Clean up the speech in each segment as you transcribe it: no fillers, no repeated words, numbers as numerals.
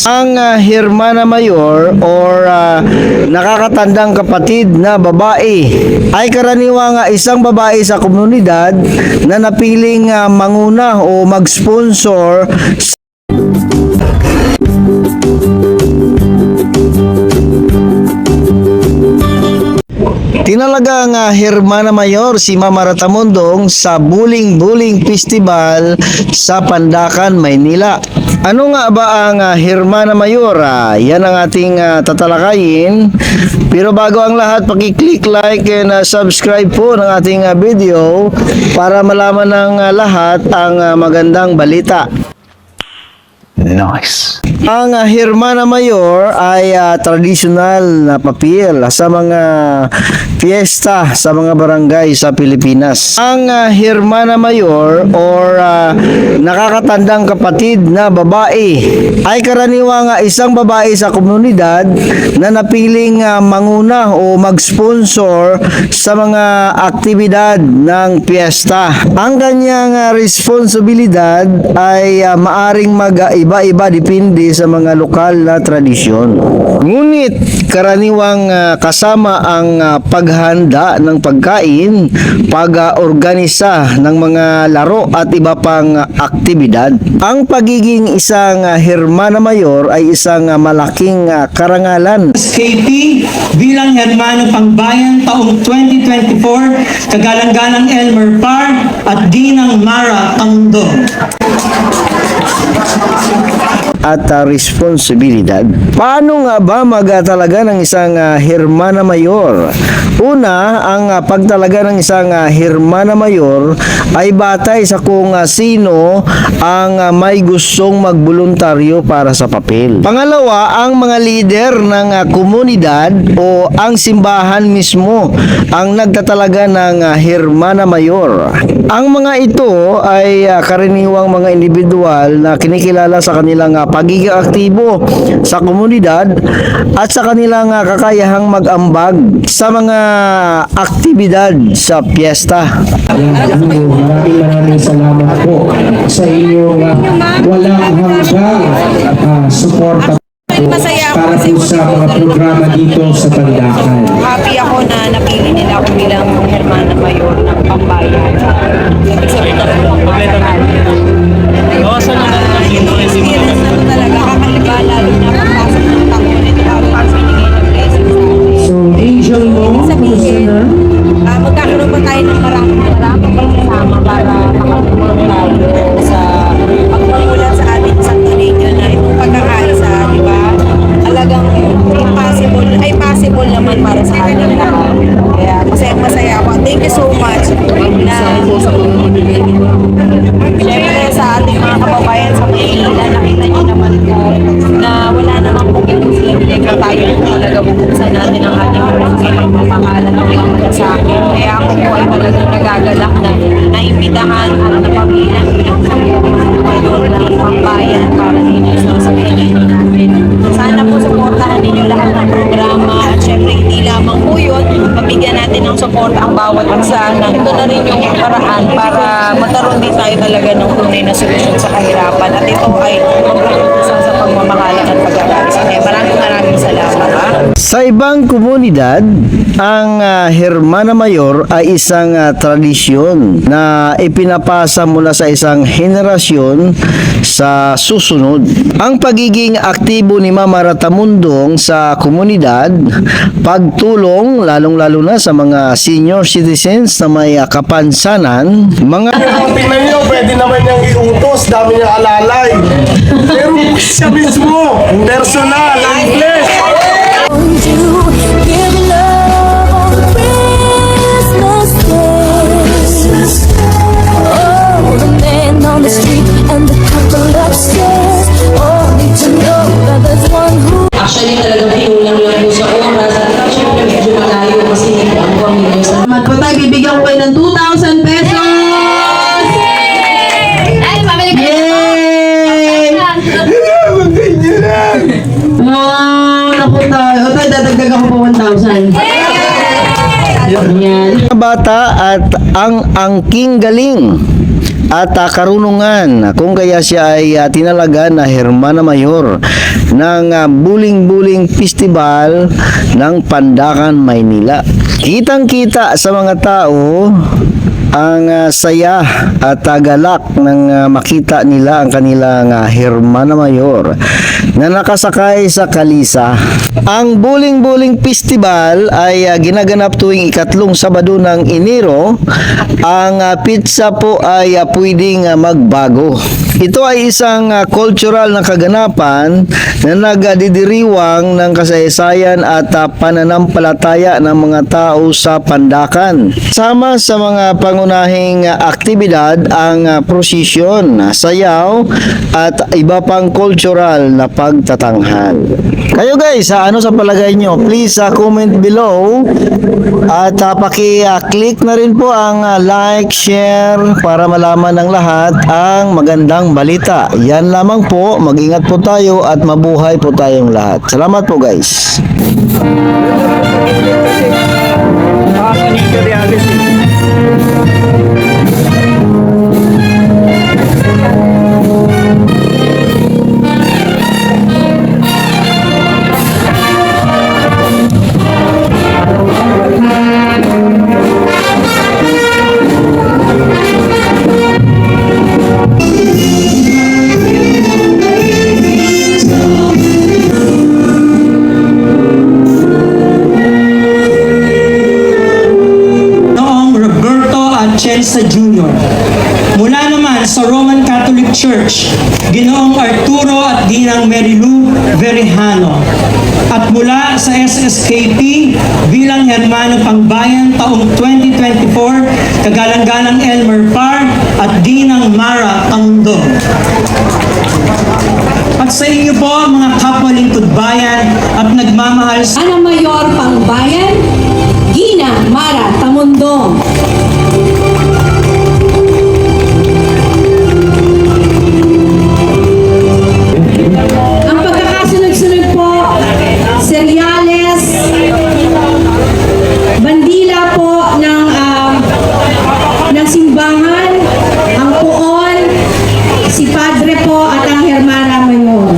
Ang Hermana Mayor or nakakatandang kapatid na babae ay karaniwang isang babae sa komunidad na napiling manguna o mag-sponsor tinalagang Hermana Mayor si Mama Ratamundong sa Buling-Buling Festival sa Pandacan, Maynila. Ano nga ba ang Hermana Mayor? Yan ang ating tatalakayin. Pero bago ang lahat, paki-click like and subscribe po ng ating video para malaman ng lahat ang magandang balita. Nice. Ang Hermana Mayor ay tradisyonal na papel sa mga fiesta sa mga barangay sa Pilipinas. Ang Hermana Mayor or nakakatandang kapatid na babae ay karaniwang isang babae sa komunidad na napiling manguna o mag-sponsor sa mga aktibidad ng fiesta. Ang kanyang responsibilidad ay maaring mag-iba-iba depende sa mga lokal na tradisyon. Ngunit karaniwang kasama ang paghanda ng pagkain, pag-organisa ng mga laro at iba pang aktibidad. Ang pagiging isang Hermana Mayor ay isang malaking karangalan. KP bilang Hermano Pangbayan taong 2024, kagalang-galang Elmer Par at Dinang Mara Tamundong. At responsibilidad. Paano nga ba magtalaga ng isang Hermana Mayor? Una, ang pagtalaga ng isang Hermana Mayor ay batay sa kung sino ang may gustong magboluntaryo para sa papel. Pangalawa, ang mga lider ng komunidad o ang simbahan mismo ang nagtatalaga ng Hermana Mayor. Ang mga ito ay karaniwang mga individual na kinikilala sa kanilang pagiging aktibo sa komunidad at sa kanilang kakayahang mag-ambag sa mga aktibidad sa piyesta. Maraming salamat po sa inyong walang hanggang suporta para po sa mga programa dito sa Pandacan. Happy ako na napili nila ako bilang Hermana Mayor ng Pambayan. Ibig sabihin na po ang experience na talaga kakaiba, lalo na pagpasok ng taon. Ito bago ang binigay ng blessing sa atin. So, Angel mo, Sabihin, magkakaroon pa tayo ng maraming pagsasama para makatulong tayo sa pagmulat sa ating Santo Niño na itong pagkakaisa, di ba? Talagang impossible, ay possible naman para sa ating lahat. Kaya masaya ako. Thank you so much na syempre sa ating mga kababayan sa Manila, nakita nyo naman po na wala naman po imposible na tayo po talaga bubuksan natin ang ating pagpapangalan ng mga malasakit. Kaya ako po ay talagang nagagalak na naimbitahan at napabilang ng Pambayan para ninyo sa Pilipino natin. Sana po supportahan ninyo lahat ng programa at syempre hindi lamang po yun, mabigyan natin ng support ang bawat isa na ito na rin yung paraan para magkaroon din tayo talaga ng tunay na solusyon sa kahirapan at ito ay magpapagpusan sa pagmamahalan at pag-aalis. Kaya maraming salamat. Sa ibang komunidad, ang Hermana Mayor ay isang tradisyon na ipinapasa mula sa isang henerasyon sa susunod. Ang pagiging aktibo ni Mama Ratamundong sa komunidad, pagtulong lalong-lalo na sa mga senior citizens na may kapansanan, mga tingnan nyo, pwede naman niyang iutos, dami niyang alalay. Pero siya mismo, personal, ang flesh. Actually, talagang pinulang lang po sa oras at syempre medyo malayo kasi ang pamilya sa... Magpatay, bibigyan ko kayo ng 2,000 pesos! Ay, pabalik ka Wow, naku tayo. O tayo, dadagdagan ko pa 1,000. Yan. bata at ang angking galing at karunungan kung kaya siya ay tinalagan na Hermana Mayor ng Buling-Buling Festival ng Pandakan, Maynila. Kitang-kita sa mga tao ang saya at galak ng makita nila ang kanilang Hermana Mayor na nakasakay sa kalisa. Ang Buling-Buling Festival ay ginaganap tuwing ikatlong Sabado ng Enero. Ang pizza po ay pwedeng magbago. Ito ay isang cultural na kaganapan na nagdidiriwang ng kasaysayan at pananampalataya ng mga tao sa Pandakan. Sama sa mga pangunahing aktibidad ang prosesyon, sayaw at iba pang cultural na pagtatanghal. Kayo guys, ano sa palagay nyo? Please comment below at paki-click na rin po ang like, share para malaman ng lahat ang magandang balita. Yan lamang po, mag-ingat po tayo at mabuhay po tayong lahat. Salamat po guys. Chelsea Jr. Mula naman sa Roman Catholic Church, Ginoong Arturo at Ginang Marilu Verejano. At mula sa SSKP bilang Hermano Pangbayan taong 2024, Kagalang-galang Elmer Par at Ginang Mara Tangdo. At sa inyo po mga kapwa lingkod bayan at nagmamahal sa Ana Mayor Pangbayan, Gina Mara Tamundong. Ang pagkakasunod-sunod po, seryales, bandila po ng simbahan, ang puon, si Padre po at ang Hermana Mayor.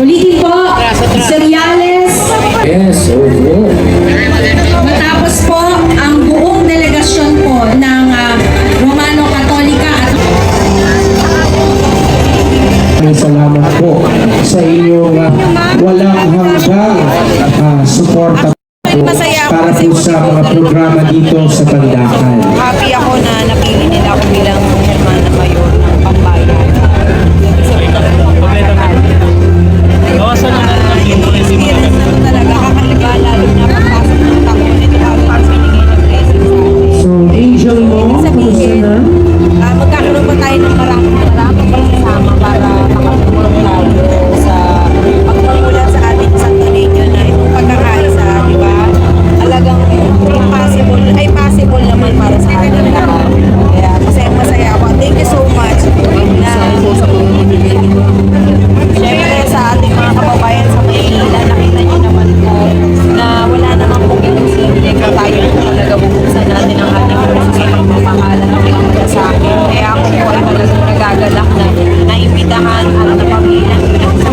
Ulitin po, seryales, Yes, okay. matapos po ang buong delegasyon po ng Romano Katolika at Salamat po sa inyong walang hanggang suporta po para po sa mga programa dito sa Pandakan. Happy ako na napili nila ako bilang Hermana Mayor ng Pambayan. Experience na talaga, kakaiba, lalo na pagpasok ng taon nito bago para binigay ng blessing sa atin. So, Angel mo, Sabihin, magkakaroon pa tayo ng maraming pagsasama para makatulong tayo sa pagpamulat sa ating Santo Niño na itong pagkakaisa, di ba? Talagang possible naman para sa ating lahat. Kaya masaya ako. Thank you so much na syempre sa ating mga kababayan sa Maynila, nakita niyo naman po na wala namang pong imposible kung tayo po talaga bubuksan natin ang ating puso sa pagmamahalan ng mga malasakit. Kaya ako po ay talagang nagagalak na naimbitahan at napabilang sa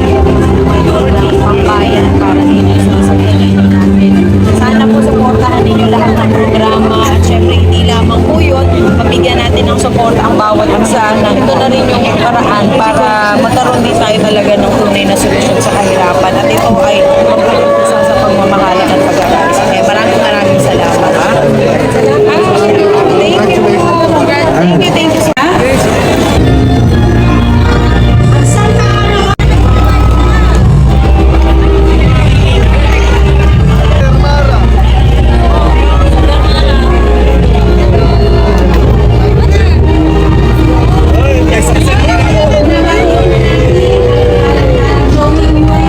Mayor ng Pambayan para dito sa Santo natin. Sana po supportahan ninyo lahat ng programa at syempre hindi lamang po yun, mabigyan natin ng support ang bawat isa na ito na rin yung paraan para magkaroon din tayo talaga ng tunay na solusyon sa kahirapan at ito ay magpapagpisa sa pagmamahalan at pag-aarisa. Kaya maraming salamat. Thank you. Joey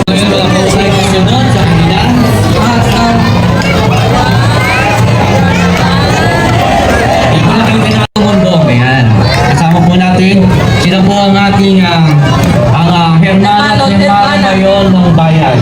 Ngayon, wala po tayo kasunod sa kanila. Yung malaking pinakamundo. Ayan. Kasama po natin. Sila po ang ating Hermano Mayon ng Bayan.